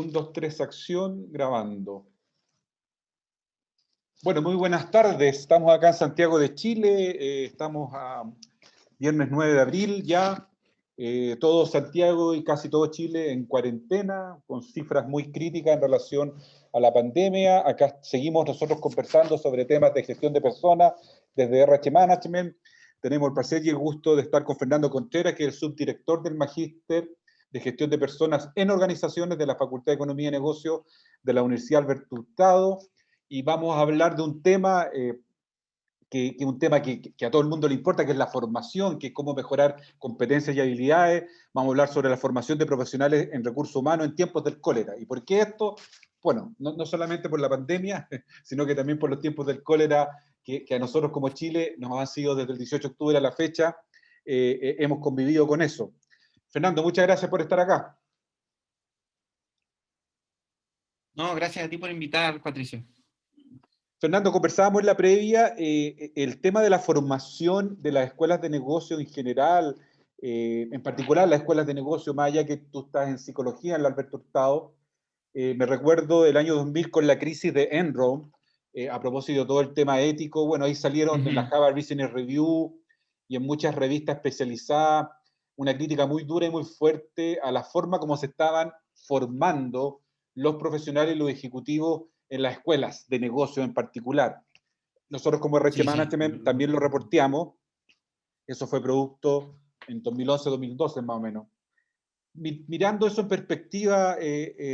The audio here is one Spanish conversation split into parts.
Un, dos, tres, acción, grabando. Bueno, muy buenas tardes. Estamos acá en Santiago de Chile. Estamos a viernes 9 de abril ya. Todo Santiago y casi todo Chile en cuarentena, con cifras muy críticas en relación a la pandemia. Acá seguimos nosotros conversando sobre temas de gestión de personas desde RH Management. Tenemos el placer y el gusto de estar con Fernando Contreras, que es el subdirector del Magíster de Gestión de Personas en Organizaciones de la Facultad de Economía y Negocios de la Universidad Alberto Hurtado. Y vamos a hablar de un tema que a todo el mundo le importa, que es la formación, que es cómo mejorar competencias y habilidades. Vamos a hablar sobre la formación de profesionales en recursos humanos en tiempos del cólera. ¿Y por qué esto? Bueno, no solamente por la pandemia, sino que también por los tiempos del cólera que a nosotros como Chile nos han sido desde el 18 de octubre a la fecha, hemos convivido con eso. Fernando, muchas gracias por estar acá. No, gracias a ti por invitar, Patricio. Fernando, conversábamos en la previa el tema de la formación de las escuelas de negocio en general, en particular las escuelas de negocio, más allá que tú estás en psicología en la Alberto Hurtado. Me recuerdo el año 2000 con la crisis de Enron, a propósito de todo el tema ético. Bueno, ahí salieron en la Harvard Business Review y en muchas revistas especializadas una crítica muy dura y muy fuerte a la forma como se estaban formando los profesionales y los ejecutivos en las escuelas de negocio en particular. Nosotros como RH Management también lo reporteamos. Eso fue producto en 2011-2012 más o menos. Mirando eso en perspectiva,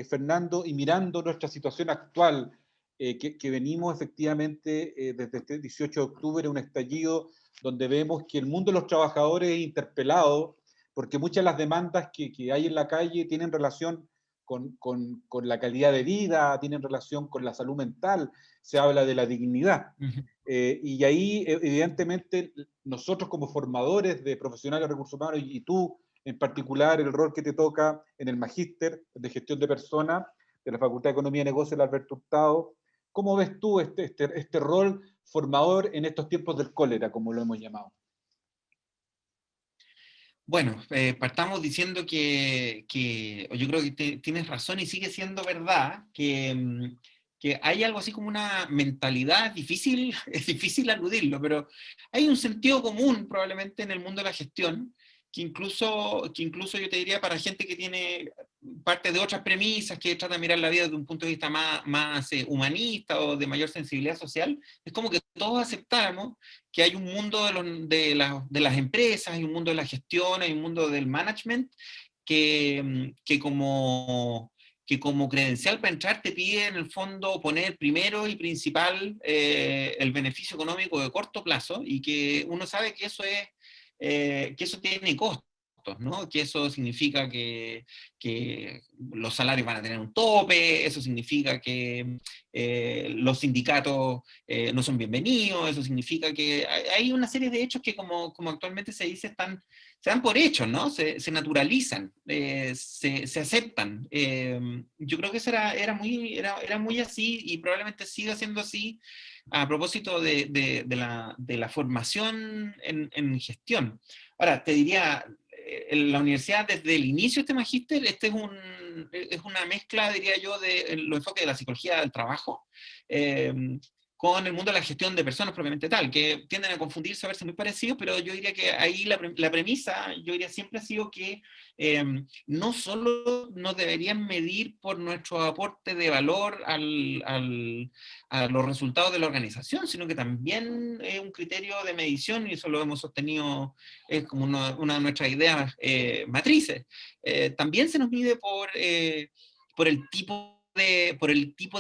Fernando, y mirando nuestra situación actual, que venimos efectivamente desde este 18 de octubre, un estallido donde vemos que el mundo de los trabajadores es interpelado, porque muchas de las demandas que hay en la calle tienen relación con la calidad de vida, tienen relación con la salud mental, se habla de la dignidad. Y ahí, evidentemente, nosotros como formadores de profesionales de recursos humanos, y tú en particular, el rol que te toca en el Magíster de Gestión de Personas de la Facultad de Economía y Negocios de Alberto Hurtado, ¿cómo ves tú este rol formador en estos tiempos del cólera, como lo hemos llamado? Bueno, partamos diciendo que yo creo que tienes razón y sigue siendo verdad que hay algo así como una mentalidad difícil, es difícil aludirlo, pero hay un sentido común probablemente en el mundo de la gestión que incluso yo te diría para gente que tiene parte de otras premisas, que trata de mirar la vida desde un punto de vista más humanista o de mayor sensibilidad social, es como que todos aceptáramos que hay un mundo de las empresas, hay un mundo de la gestión, hay un mundo del management que como credencial para entrar te pide en el fondo poner primero y principal el beneficio económico de corto plazo y que uno sabe que eso tiene costos, ¿no? Que eso significa que los salarios van a tener un tope, eso significa que los sindicatos no son bienvenidos, eso significa que hay una serie de hechos que como actualmente se dice se dan por hechos, ¿no? Se naturalizan, se aceptan. Yo creo que eso era muy así y probablemente siga siendo así a propósito de la formación en gestión. Ahora, te diría, en la universidad desde el inicio de este magíster, es una mezcla, diría yo, de los enfoques de la psicología del trabajo, con el mundo de la gestión de personas propiamente tal, que tienden a confundirse, a verse muy parecidos, pero yo diría que ahí la premisa, yo diría siempre ha sido que no solo nos deberían medir por nuestro aporte de valor a los resultados de la organización, sino que también es un criterio de medición, y eso lo hemos sostenido, es como una de nuestras ideas matrices. También se nos mide por el tipo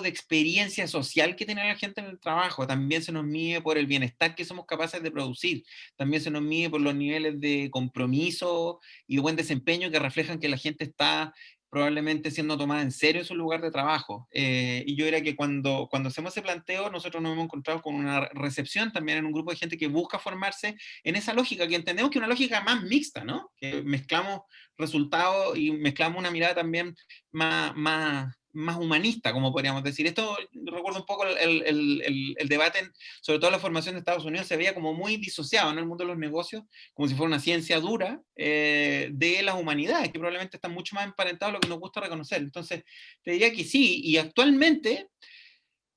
de experiencia social que tiene la gente en el trabajo, también se nos mide por el bienestar que somos capaces de producir, también se nos mide por los niveles de compromiso y de buen desempeño que reflejan que la gente está probablemente siendo tomada en serio en su lugar de trabajo. Y yo diría que cuando hacemos ese planteo, nosotros nos hemos encontrado con una recepción también en un grupo de gente que busca formarse en esa lógica, que entendemos que es una lógica más mixta, ¿no? Que mezclamos resultados y mezclamos una mirada también más más humanista, como podríamos decir. Esto recuerdo un poco el debate, sobre todo la formación de Estados Unidos, se veía como muy disociado en el mundo de los negocios, como si fuera una ciencia dura de las humanidades, que probablemente están mucho más emparentados a lo que nos gusta reconocer. Entonces, te diría que sí, y actualmente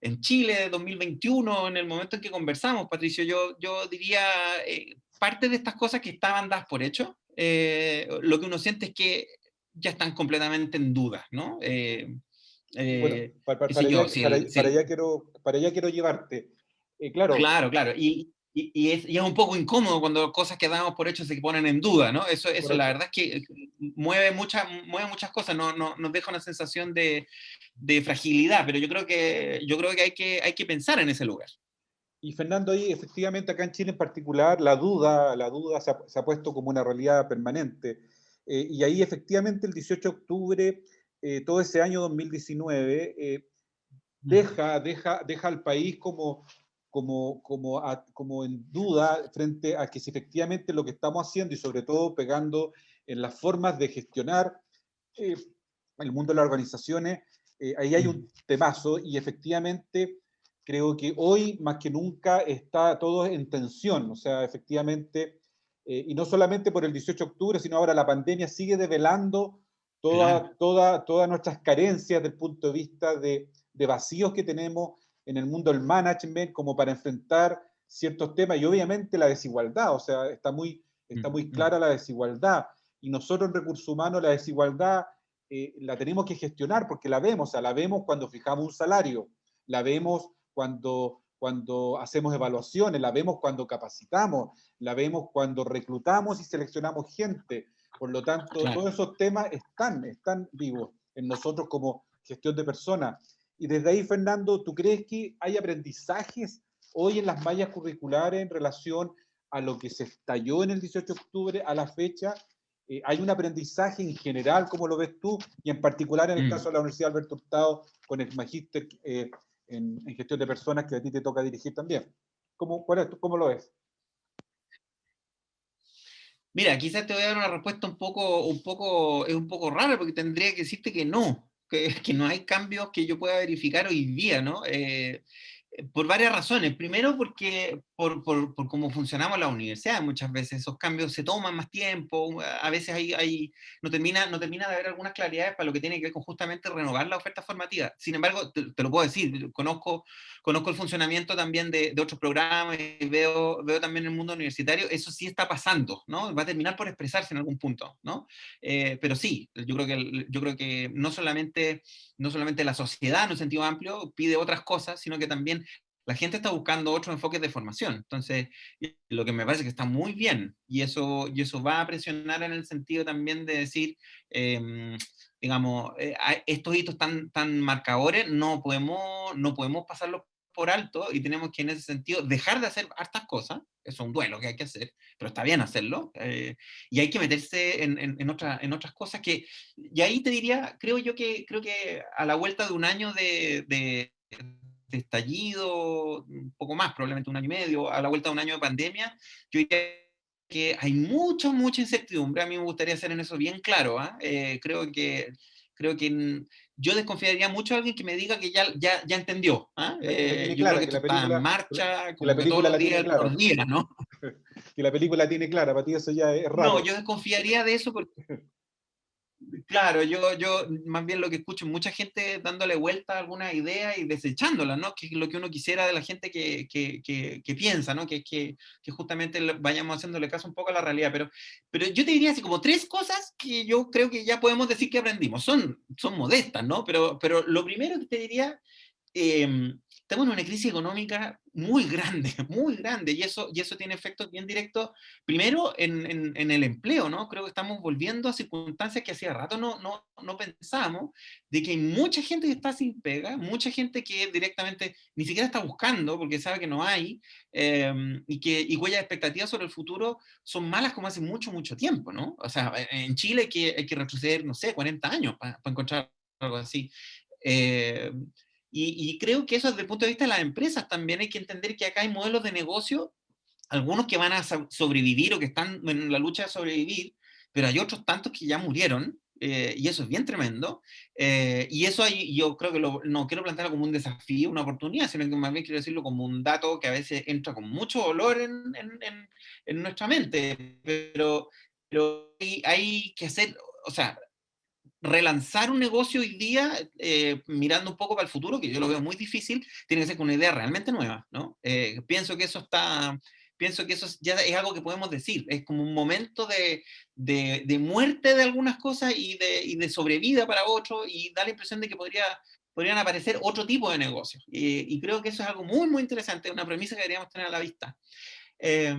en Chile de 2021, en el momento en que conversamos, Patricio, yo diría, parte de estas cosas que estaban dadas por hecho, lo que uno siente es que ya están completamente en duda, ¿no? Bueno, Qué sé yo, para allá quiero llevarte. Claro, claro, claro, y es un poco incómodo cuando cosas que damos por hecho se ponen en duda, ¿no? Eso la correcto. verdad es que mueve muchas cosas, nos deja una sensación de fragilidad, pero yo creo que hay que pensar en ese lugar. Y Fernando, ahí efectivamente acá en Chile en particular, la duda se ha puesto como una realidad permanente. Y ahí efectivamente el 18 de octubre, todo ese año 2019, deja al país como en duda frente a que si efectivamente lo que estamos haciendo y sobre todo pegando en las formas de gestionar eh, el mundo de las organizaciones, ahí hay un temazo y efectivamente creo que hoy más que nunca está todo en tensión, o sea, efectivamente, y no solamente por el 18 de octubre, sino ahora la pandemia sigue develando Claro. todas nuestras carencias desde el punto de vista de vacíos que tenemos en el mundo del management como para enfrentar ciertos temas y obviamente la desigualdad, o sea, está muy clara la desigualdad y nosotros en recursos humanos la desigualdad la tenemos que gestionar porque la vemos, o sea, la vemos cuando fijamos un salario, la vemos cuando hacemos evaluaciones, la vemos cuando capacitamos, la vemos cuando reclutamos y seleccionamos gente. Por lo tanto, Claro. todos esos temas están vivos en nosotros como gestión de personas. Y desde ahí, Fernando, ¿tú crees que hay aprendizajes hoy en las mallas curriculares en relación a lo que se estalló en el 18 de octubre a la fecha? ¿Hay un aprendizaje en general, como lo ves tú, y en particular en el caso de la Universidad Alberto Hurtado con el magíster en gestión de personas que a ti te toca dirigir también? ¿Cómo lo ves? Mira, quizás te voy a dar una respuesta es un poco rara porque tendría que decirte que no, que no hay cambios que yo pueda verificar hoy día, ¿no? Por varias razones. Primero, porque por cómo funcionamos en la universidad, muchas veces esos cambios se toman más tiempo, a veces no termina de haber algunas claridades para lo que tiene que ver con justamente renovar la oferta formativa. Sin embargo, te lo puedo decir, conozco el funcionamiento también de otros programas y veo también el mundo universitario, eso sí está pasando, ¿no? Va a terminar por expresarse en algún punto, ¿no? Pero sí, yo creo que no solamente la sociedad en un sentido amplio pide otras cosas, sino que también la gente está buscando otros enfoques de formación. Entonces, lo que me parece que está muy bien, y eso va a presionar en el sentido también de decir, digamos, estos hitos tan marcadores no podemos pasarlos por alto y tenemos que en ese sentido dejar de hacer hartas cosas, eso es un duelo que hay que hacer, pero está bien hacerlo, y hay que meterse en otras cosas que, y ahí te diría, creo que a la vuelta de un año de estallido, un poco más, probablemente un año y medio, a la vuelta de un año de pandemia, yo diría que hay mucha incertidumbre. A mí me gustaría hacer en eso bien claro. Creo que yo desconfiaría mucho de alguien que me diga que ya entendió. La tiene Yo creo clara, que esto está en marcha, que la como que todos película los la tiene días, clara. los días, ¿no? Que la película la tiene clara, para ti eso ya es No, raro. yo desconfiaría de eso porque claro, yo más bien lo que escucho es mucha gente dándole vuelta a algunas ideas y desechándolas, ¿no? Que es lo que uno quisiera de la gente que piensa, ¿no? Que justamente vayamos haciéndole caso un poco a la realidad. Pero yo te diría así como tres cosas que yo creo que ya podemos decir que aprendimos. Son modestas, ¿no? Pero lo primero que te diría estamos en una crisis económica muy grande, muy grande, y eso tiene efectos bien directos, primero en el empleo, ¿no? Creo que estamos volviendo a circunstancias que hacía rato no pensábamos, de que hay mucha gente que está sin pega, mucha gente que directamente ni siquiera está buscando porque sabe que no hay, y cuyas expectativas sobre el futuro son malas como hace mucho tiempo, ¿no? O sea, en Chile hay que retroceder, no sé, 40 años para encontrar algo así. Eh, y creo que eso desde el punto de vista de las empresas también hay que entender que acá hay modelos de negocio, algunos que van a sobrevivir o que están en la lucha de sobrevivir, pero hay otros tantos que ya murieron y eso es bien tremendo, y eso yo creo que no quiero plantearlo como un desafío, una oportunidad, sino que más bien quiero decirlo como un dato que a veces entra con mucho dolor en nuestra mente, pero hay que hacer, o sea, relanzar un negocio hoy día, mirando un poco para el futuro, que yo lo veo muy difícil, tiene que ser con una idea realmente nueva, ¿no? Pienso que eso ya es algo que podemos decir, es como un momento de muerte de algunas cosas y de sobrevida para otros, y da la impresión de que podrían aparecer otro tipo de negocios. Y creo que eso es algo muy, muy interesante, una premisa que deberíamos tener a la vista. Eh,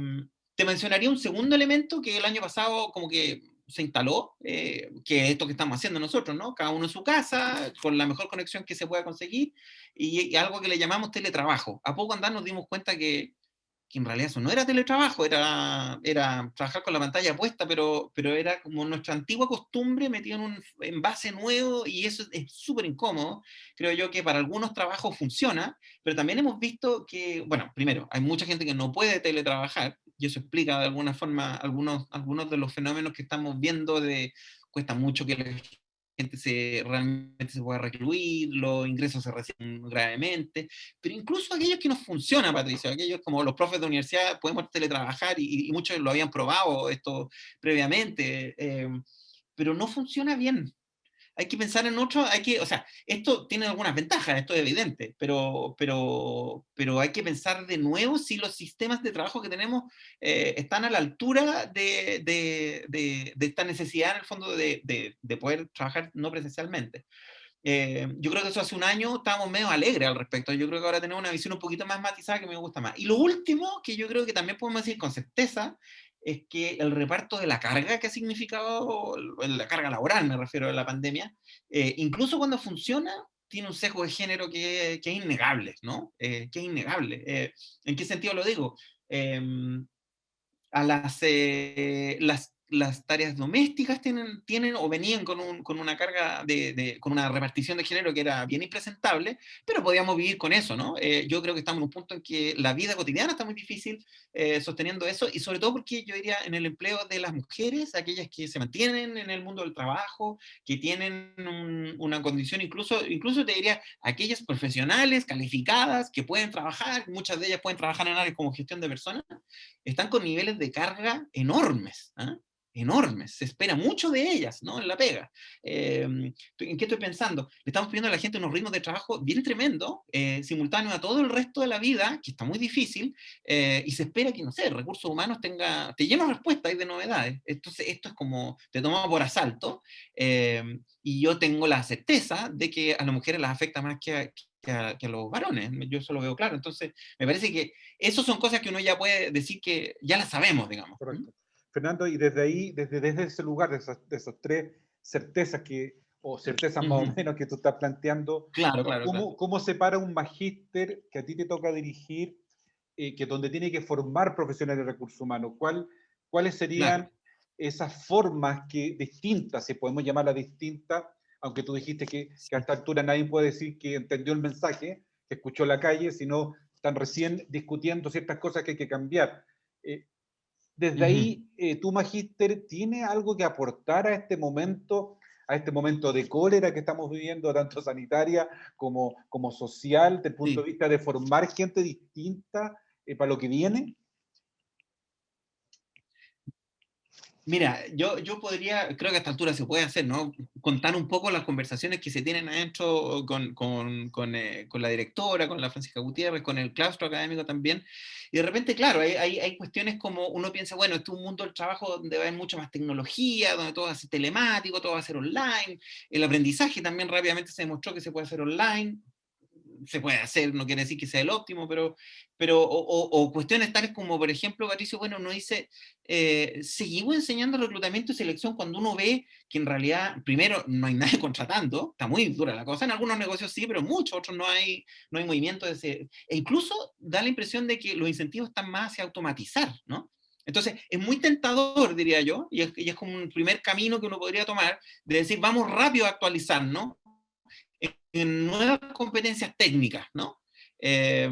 Te mencionaría un segundo elemento que el año pasado como que se instaló, que es esto que estamos haciendo nosotros, ¿no? Cada uno en su casa, con la mejor conexión que se pueda conseguir, y algo que le llamamos teletrabajo. A poco andar nos dimos cuenta que en realidad eso no era teletrabajo, era trabajar con la pantalla puesta, pero era como nuestra antigua costumbre metido en un envase nuevo, y eso es súper incómodo. Creo yo que para algunos trabajos funciona, pero también hemos visto que, bueno, primero, hay mucha gente que no puede teletrabajar, y eso explica de alguna forma algunos de los fenómenos que estamos viendo de cuesta mucho que la gente realmente se pueda recluir, los ingresos se reciben gravemente, pero incluso aquellos que nos funciona, Patricio, aquellos como los profes de universidad, podemos teletrabajar, y muchos lo habían probado esto previamente, pero no funciona bien. Hay que pensar en otro, o sea, esto tiene algunas ventajas, esto es evidente, pero hay que pensar de nuevo si los sistemas de trabajo que tenemos están a la altura de esta necesidad, en el fondo, de poder trabajar no presencialmente. Yo creo que eso hace un año estábamos medio alegres al respecto. Yo creo que ahora tenemos una visión un poquito más matizada que me gusta más. Y lo último, que yo creo que también podemos decir con certeza, es que el reparto de la carga que ha significado, la carga laboral me refiero a la pandemia, incluso cuando funciona, tiene un sesgo de género que es innegable, ¿no? Que es innegable. ¿En qué sentido lo digo? Eh, a las tareas domésticas tienen o venían con una carga con una repartición de género que era bien impresentable, pero podíamos vivir con eso, ¿no? Yo creo que estamos en un punto en que la vida cotidiana está muy difícil sosteniendo eso, y sobre todo porque yo diría en el empleo de las mujeres, aquellas que se mantienen en el mundo del trabajo, que tienen una condición, incluso te diría, aquellas profesionales calificadas que pueden trabajar, muchas de ellas pueden trabajar en áreas como gestión de personas, están con niveles de carga enormes, ¿eh? Enormes, se espera mucho de ellas, ¿no? En la pega. ¿En qué estoy pensando? Le estamos pidiendo a la gente unos ritmos de trabajo bien tremendos, simultáneos a todo el resto de la vida, que está muy difícil, y se espera que, no sé, recursos humanos te lleno de respuestas y de novedades. Entonces, esto es como, te toma por asalto, y yo tengo la certeza de que a las mujeres las afecta más que a los varones, yo eso lo veo claro. Entonces, me parece que esas son cosas que uno ya puede decir que ya las sabemos, digamos. Correcto. Fernando, y desde ahí, desde ese lugar, de esos tres certezas o certezas más o menos que tú estás planteando, Claro, claro, claro. ¿cómo separa un magíster que a ti te toca dirigir, que donde tiene que formar profesionales de recursos humanos? ¿Cuáles Claro. serían esas formas distintas, si podemos llamarlas distintas, aunque tú dijiste que a Sí. esta altura nadie puede decir que entendió el mensaje, que escuchó la calle, sino están recién discutiendo ciertas cosas que hay que cambiar? Desde ahí, ¿tu magíster tiene algo que aportar a este momento de cólera que estamos viviendo, tanto sanitaria como social, desde el punto Sí. de vista de formar gente distinta para lo que viene? Mira, yo creo que a esta altura se puede hacer, ¿no? Contar un poco las conversaciones que se tienen adentro con la directora, con la Francisca Gutiérrez, con el claustro académico también. Y de repente, claro, hay cuestiones como uno piensa, bueno, este es un mundo del trabajo donde va a haber mucha más tecnología, donde todo va a ser telemático, todo va a ser online. El aprendizaje también rápidamente se demostró que se puede hacer online. Se puede hacer, no quiere decir que sea el óptimo, o cuestiones tales como, por ejemplo, Patricio, bueno, uno dice, seguimos enseñando reclutamiento y selección cuando uno ve que en realidad, primero, no hay nadie contratando, está muy dura la cosa, en algunos negocios sí, pero en muchos otros no hay movimiento e incluso da la impresión de que los incentivos están más hacia automatizar, ¿no? Entonces, es muy tentador, diría yo, y es como un primer camino que uno podría tomar, de decir, vamos rápido a actualizarnos en nuevas competencias técnicas, ¿no? Eh,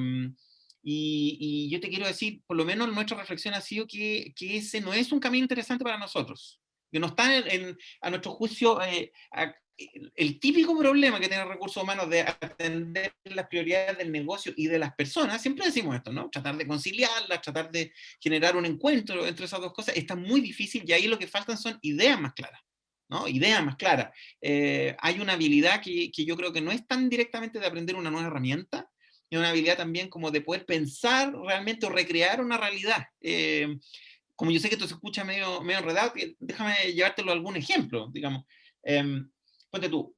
y yo te quiero decir, por lo menos nuestra reflexión ha sido que ese no es un camino interesante para nosotros. que no está a nuestro juicio, el típico problema que tiene recursos humanos de atender las prioridades del negocio y de las personas, siempre decimos esto, ¿no? Tratar de conciliarlas, tratar de generar un encuentro entre esas dos cosas, está muy difícil y ahí lo que faltan son ideas más claras, ¿no? Ideas más claras. Hay una habilidad que yo creo que no es tan directamente de aprender una nueva herramienta, es una habilidad también como de poder pensar realmente o recrear una realidad. Como yo sé que esto se escucha medio enredado, déjame llevártelo a algún ejemplo, digamos. Ponte tú,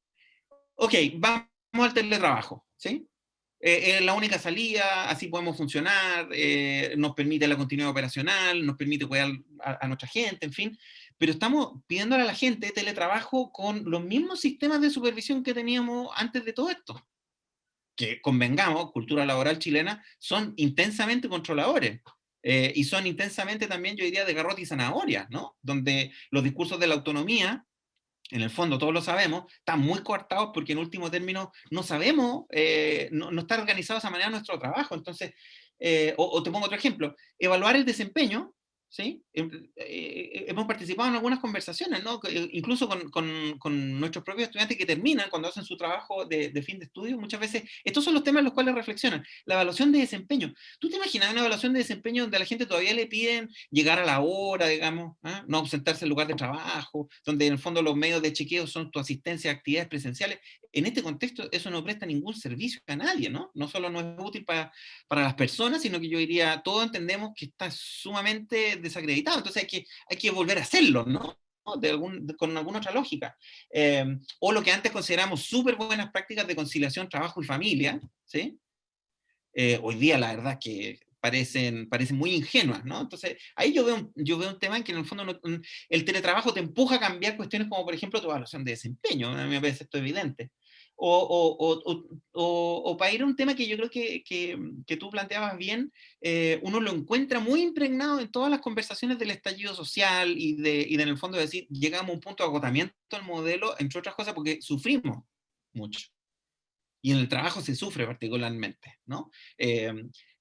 ok, vamos al teletrabajo, ¿sí? Es la única salida, así podemos funcionar, nos permite la continuidad operacional, nos permite cuidar a nuestra gente, en fin, pero estamos pidiéndole a la gente teletrabajo con los mismos sistemas de supervisión que teníamos antes de todo esto, que convengamos, cultura laboral chilena, son intensamente controladores. Y son intensamente también, yo diría, de garrote y zanahoria, ¿no? Donde los discursos de la autonomía, en el fondo todos lo sabemos, están muy coartados porque en último término no sabemos, no está organizado de esa manera nuestro trabajo. Entonces, o te pongo otro ejemplo, evaluar el desempeño, ¿sí? Hemos participado en algunas conversaciones, ¿no? Incluso con nuestros propios estudiantes que terminan cuando hacen su trabajo de fin de estudio, muchas veces, estos son los temas en los cuales reflexionan. La evaluación de desempeño. ¿Tú te imaginas una evaluación de desempeño donde a la gente todavía le piden llegar a la hora, digamos, ¿eh? No ausentarse del lugar de trabajo, donde en el fondo los medios de chequeo son tu asistencia a actividades presenciales? En este contexto eso no presta ningún servicio a nadie, ¿no? No solo no es útil para las personas, sino que yo diría, todos entendemos que está sumamente desacreditado, entonces hay que volver a hacerlo, ¿no? Con alguna otra lógica. O lo que antes consideramos súper buenas prácticas de conciliación trabajo y familia, ¿sí? Hoy día la verdad es que parecen muy ingenuas, ¿no? Entonces, ahí yo veo un tema en que en el fondo el teletrabajo te empuja a cambiar cuestiones como, por ejemplo, tu evaluación de desempeño, a mí me parece esto evidente. O para ir a un tema que yo creo que tú planteabas bien, uno lo encuentra muy impregnado en todas las conversaciones del estallido social y de en el fondo decir, llegamos a un punto de agotamiento del modelo, entre otras cosas porque sufrimos mucho y en el trabajo se sufre particularmente, ¿no? Eh,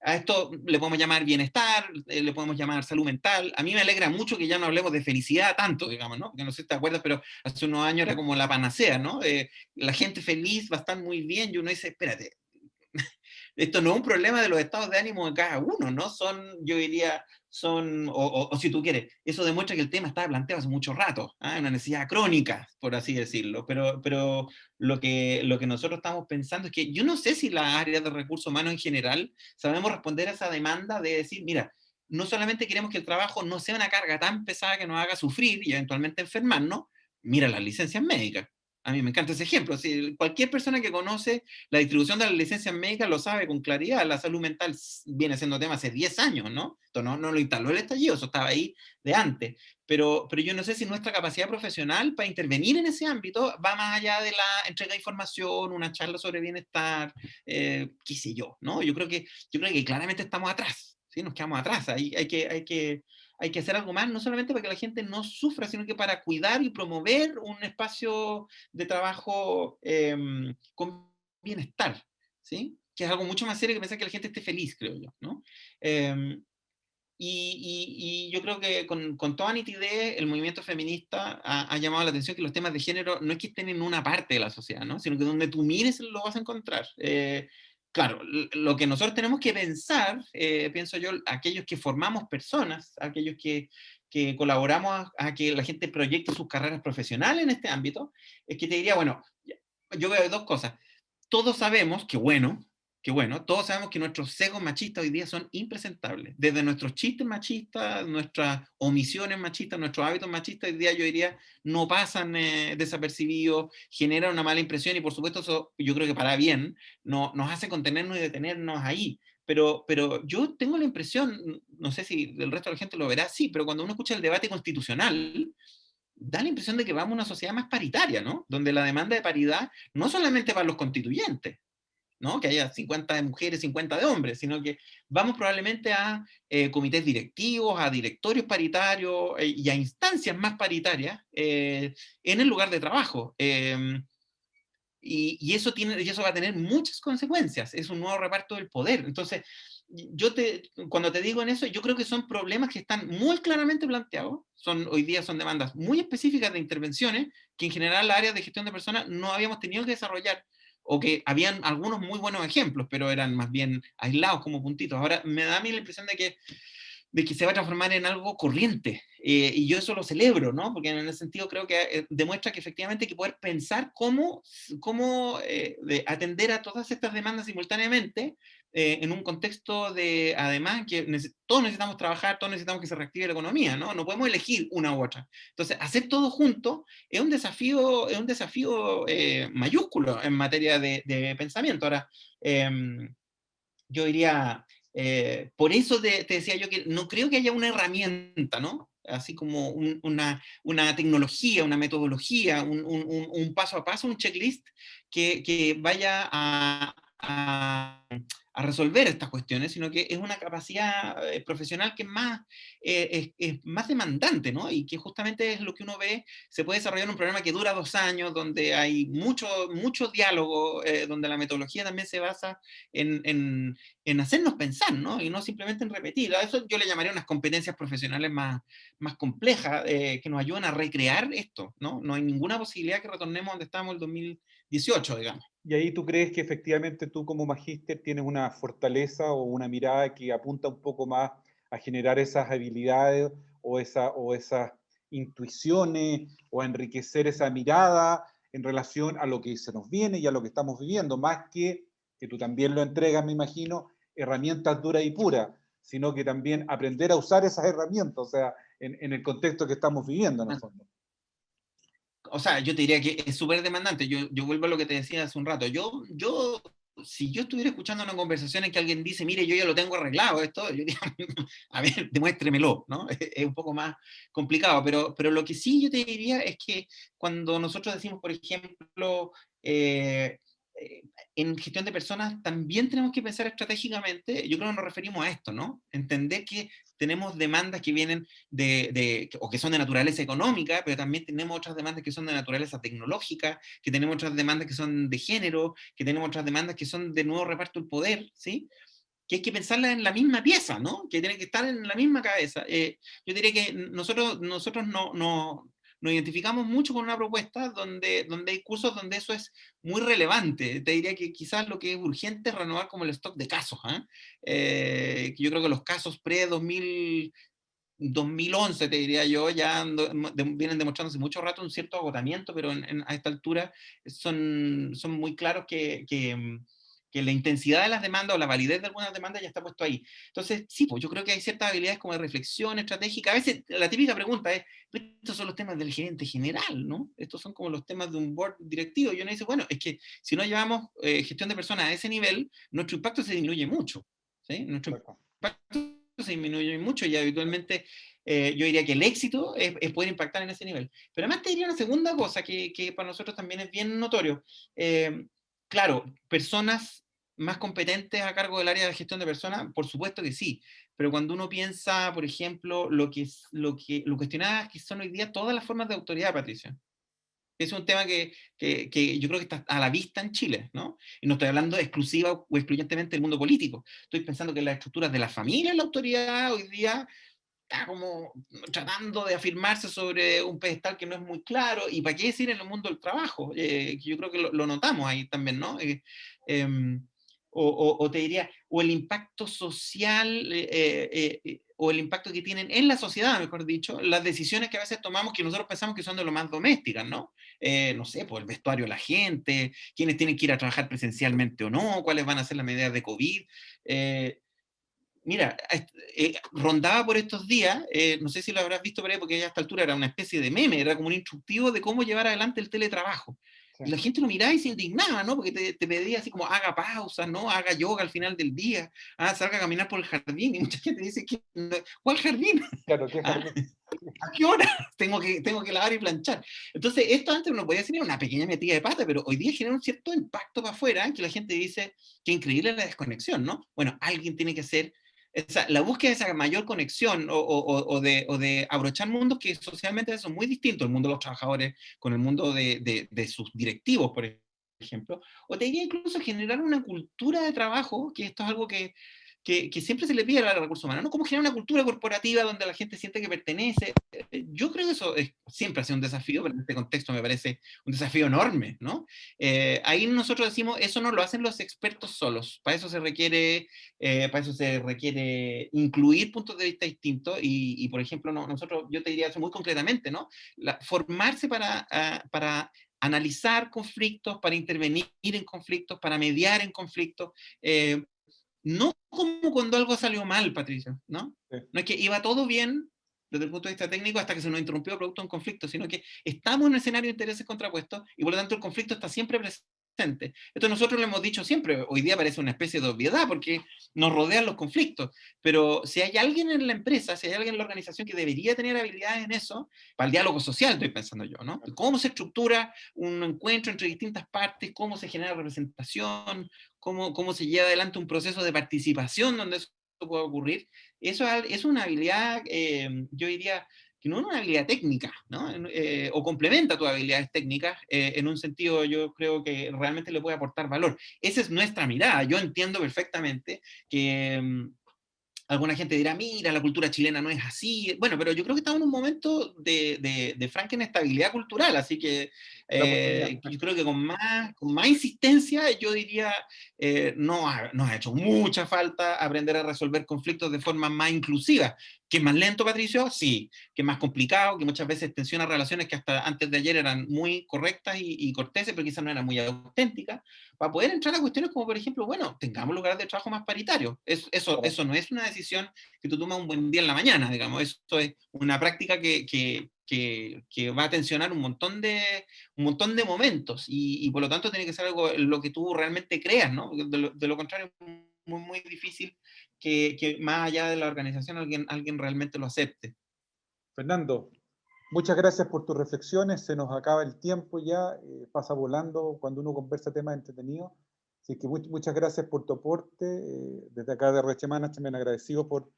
a esto le podemos llamar bienestar, le podemos llamar salud mental. A mí me alegra mucho que ya no hablemos de felicidad tanto, digamos, ¿no? Porque no sé si te acuerdas, pero hace unos años era como la panacea, ¿no? La gente feliz va a estar muy bien y uno dice, espérate, esto no es un problema de los estados de ánimo de cada uno, ¿no? Yo diría, o si tú quieres, eso demuestra que el tema estaba planteado hace mucho rato, ¿ah? Una necesidad crónica, por así decirlo, pero lo que nosotros estamos pensando es que yo no sé si las áreas de recursos humanos en general sabemos responder a esa demanda de decir, mira, no solamente queremos que el trabajo no sea una carga tan pesada que nos haga sufrir y eventualmente enfermarnos, mira las licencias médicas. A mí me encanta ese ejemplo. Si cualquier persona que conoce la distribución de las licencias médicas lo sabe con claridad. La salud mental viene siendo tema hace 10 años, ¿no? Esto no lo instaló el estallido, eso estaba ahí de antes. Pero yo no sé si nuestra capacidad profesional para intervenir en ese ámbito va más allá de la entrega de información, una charla sobre bienestar, qué sé yo, ¿no? Yo creo que claramente estamos atrás, ¿sí? Nos quedamos atrás. Hay que hacer algo más, no solamente para que la gente no sufra, sino que para cuidar y promover un espacio de trabajo con bienestar, ¿sí? Que es algo mucho más serio que pensar que la gente esté feliz, creo yo, ¿no? Eh, y yo creo que con toda nitidez el movimiento feminista ha llamado la atención que los temas de género no es que estén en una parte de la sociedad, ¿no? Sino que donde tú mires lo vas a encontrar. Claro, lo que nosotros tenemos que pensar, pienso yo, aquellos que formamos personas, aquellos que colaboramos a que la gente proyecte sus carreras profesionales en este ámbito, es que te diría, bueno, yo veo dos cosas. Todos sabemos que bueno, todos sabemos que nuestros sesgos machistas hoy día son impresentables. Desde nuestros chistes machistas, nuestras omisiones machistas, nuestros hábitos machistas, hoy día yo diría, no pasan desapercibidos, generan una mala impresión y por supuesto eso yo creo que para bien nos hace contenernos y detenernos ahí. Pero yo tengo la impresión, no sé si el resto de la gente lo verá, sí, pero cuando uno escucha el debate constitucional, da la impresión de que vamos a una sociedad más paritaria, ¿no? Donde la demanda de paridad no solamente para los constituyentes, ¿no? Que haya 50 de mujeres, 50 de hombres, sino que vamos probablemente a comités directivos, a directorios paritarios y a instancias más paritarias en el lugar de trabajo. Y eso va a tener muchas consecuencias. Es un nuevo reparto del poder. Entonces, cuando te digo en eso, yo creo que son problemas que están muy claramente planteados, hoy día son demandas muy específicas de intervenciones que en general las áreas de gestión de personas no habíamos tenido que desarrollar, o que habían algunos muy buenos ejemplos, pero eran más bien aislados como puntitos. Ahora me da a mí la impresión de que se va a transformar en algo corriente. Y yo eso lo celebro, ¿no? Porque en ese sentido creo que demuestra que efectivamente hay que poder pensar cómo atender a todas estas demandas simultáneamente en un contexto de, además, que todos necesitamos trabajar, todos necesitamos que se reactive la economía, ¿no? No podemos elegir una u otra. Entonces, hacer todo junto es un desafío mayúsculo en materia de pensamiento. Ahora, eh, yo diría, por eso te decía yo que no creo que haya una herramienta, ¿no? Así como una tecnología, una metodología, un paso a paso, un checklist que vaya a resolver estas cuestiones, sino que es una capacidad profesional que es más demandante, ¿no? Y que justamente es lo que uno ve, se puede desarrollar un programa que dura 2 años, donde hay mucho diálogo, donde la metodología también se basa en hacernos pensar, ¿no? Y no simplemente en repetir. A eso yo le llamaría unas competencias profesionales más complejas, que nos ayudan a recrear esto, ¿no? No hay ninguna posibilidad que retornemos donde estábamos en el 2018, digamos. Y ahí tú crees que efectivamente tú como magíster tienes una fortaleza o una mirada que apunta un poco más a generar esas habilidades o esas intuiciones o a enriquecer esa mirada en relación a lo que se nos viene y a lo que estamos viviendo, más que tú también lo entregas, me imagino, herramientas duras y puras, sino que también aprender a usar esas herramientas, o sea, en el contexto que estamos viviendo en el fondo. O sea, yo te diría que es súper demandante. Yo vuelvo a lo que te decía hace un rato. Si yo estuviera escuchando una conversación en que alguien dice, mire, yo ya lo tengo arreglado esto, yo diría, a ver, demuéstremelo, ¿no? Es un poco más complicado, pero lo que sí yo te diría es que cuando nosotros decimos, por ejemplo, eh, eh, en gestión de personas, también tenemos que pensar estratégicamente, yo creo que nos referimos a esto, ¿no? Entender que tenemos demandas que vienen o que son de naturaleza económica, pero también tenemos otras demandas que son de naturaleza tecnológica, que tenemos otras demandas que son de género, que tenemos otras demandas que son de nuevo reparto del poder, ¿sí? Que hay que pensarla en la misma pieza, ¿no? Que tiene que estar en la misma cabeza. Yo diría que nosotros nos identificamos mucho con una propuesta donde hay cursos donde eso es muy relevante. Te diría que quizás lo que es urgente es renovar como el stock de casos. Yo creo que los casos pre-2000 2011, te diría yo, ya vienen demostrándose mucho rato un cierto agotamiento, pero a esta altura son muy claros que la intensidad de las demandas o la validez de algunas demandas ya está puesto ahí. Entonces, sí, pues yo creo que hay ciertas habilidades como de reflexión estratégica. A veces la típica pregunta es, estos son los temas del gerente general, ¿no? Estos son como los temas de un board directivo. Y uno dice, bueno, es que si no llevamos gestión de personas a ese nivel, nuestro impacto se disminuye mucho, ¿sí? Nuestro impacto se disminuye mucho y habitualmente yo diría que el éxito es poder impactar en ese nivel. Pero además te diría una segunda cosa que para nosotros también es bien notorio. Claro, personas más competentes a cargo del área de gestión de personas, por supuesto que sí, pero cuando uno piensa, por ejemplo, lo cuestionadas que son hoy día todas las formas de autoridad, Patricia. Es un tema que yo creo que está a la vista en Chile, ¿no? Y no estoy hablando exclusiva o excluyentemente del mundo político. Estoy pensando que las estructuras de la familia en la autoridad hoy día está como tratando de afirmarse sobre un pedestal que no es muy claro, y para qué decir en el mundo del trabajo, que yo creo que lo notamos ahí también, ¿no? O te diría, o el impacto social, o el impacto que tienen en la sociedad, mejor dicho, las decisiones que a veces tomamos que nosotros pensamos que son de lo más domésticas, ¿no? No sé, por el vestuario de la gente, quiénes tienen que ir a trabajar presencialmente o no, cuáles van a ser las medidas de COVID. Mira, rondaba por estos días, no sé si lo habrás visto por ahí, porque a esta altura era una especie de meme, era como un instructivo de cómo llevar adelante el teletrabajo. Sí. Y la gente lo miraba y se indignaba, ¿no? Porque te pedía así como haga pausa, ¿no? Haga yoga al final del día, salga a caminar por el jardín. Y mucha gente dice, ¿cuál jardín? Claro, qué ¿Ah? jardín. ¿A qué hora? Tengo que lavar y planchar. Entonces, esto antes uno podía decir una pequeña metida de pata, pero hoy día genera un cierto impacto para afuera, que la gente dice, qué increíble la desconexión, ¿no? Bueno, alguien tiene que hacer la búsqueda de esa mayor conexión o de abrochar mundos que socialmente son muy distintos, el mundo de los trabajadores con el mundo de sus directivos, por ejemplo, o te diría incluso generar una cultura de trabajo, que esto es algo que que siempre se le pide a los recursos humanos, ¿no? Cómo generar una cultura corporativa donde la gente siente que pertenece. Yo creo que eso siempre ha sido un desafío, pero en este contexto me parece un desafío enorme, ¿no? Ahí nosotros decimos, eso no lo hacen los expertos solos, para eso se requiere incluir puntos de vista distintos y por ejemplo, nosotros, yo te diría eso muy concretamente, ¿no? Formarse para analizar conflictos, para intervenir en conflictos, para mediar en conflictos, no como cuando algo salió mal, Patricio, ¿no? Sí. No es que iba todo bien desde el punto de vista técnico hasta que se nos interrumpió producto de un conflicto, sino que estamos en un escenario de intereses contrapuestos y por lo tanto el conflicto está siempre presente. Esto nosotros lo hemos dicho siempre, hoy día parece una especie de obviedad porque nos rodean los conflictos, pero si hay alguien en la empresa, si hay alguien en la organización que debería tener habilidades en eso, para el diálogo social estoy pensando yo, ¿no? ¿Cómo se estructura un encuentro entre distintas partes? ¿Cómo se genera representación? Cómo se lleva adelante un proceso de participación donde eso puede ocurrir? Eso es una habilidad, yo diría, que no es una habilidad técnica, ¿no? O complementa tus habilidades técnicas, en un sentido yo creo que realmente le puede aportar valor. Esa es nuestra mirada. Yo entiendo perfectamente que alguna gente dirá, mira, la cultura chilena no es así. Bueno, pero yo creo que estamos en un momento de franca inestabilidad cultural, así que La oportunidad. yo creo que con más insistencia, yo diría, nos ha hecho mucha falta aprender a resolver conflictos de forma más inclusiva. ¿Que es más lento, Patricio? Sí. ¿Que es más complicado? Que muchas veces tensiona relaciones que hasta antes de ayer eran muy correctas y corteses, pero quizás no eran muy auténticas, para poder entrar a cuestiones como, por ejemplo, bueno, tengamos lugares de trabajo más paritarios. Eso no es una decisión que tú tomas un buen día en la mañana, digamos. Esto es una práctica que va a tensionar un montón de momentos y por lo tanto tiene que ser algo en lo que tú realmente creas, ¿no? De lo contrario, es muy, muy difícil que más allá de la organización alguien realmente lo acepte. Fernando, muchas gracias por tus reflexiones. Se nos acaba el tiempo ya, pasa volando cuando uno conversa temas entretenidos. Así que muchas gracias por tu aporte. Desde acá de Reche Management, agradecido por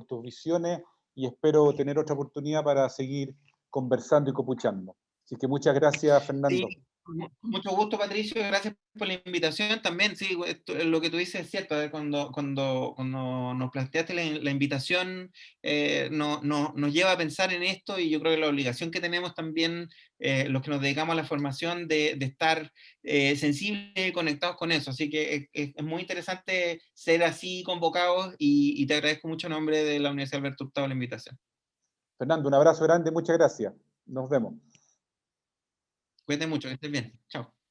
tus visiones y espero tener otra oportunidad para seguir conversando y copuchando. Así que muchas gracias, Sí, Fernando. con mucho gusto, Patricio. Gracias por la invitación. También, sí, lo que tú dices es cierto. Cuando nos planteaste la invitación, nos lleva a pensar en esto y yo creo que la obligación que tenemos también, los que nos dedicamos a la formación, de estar sensibles y conectados con eso. Así que es muy interesante ser así convocados y te agradezco mucho en nombre de la Universidad Alberto Hurtado la invitación. Fernando, un abrazo grande, muchas gracias. Nos vemos. Cuídate mucho, que estés bien. Chao.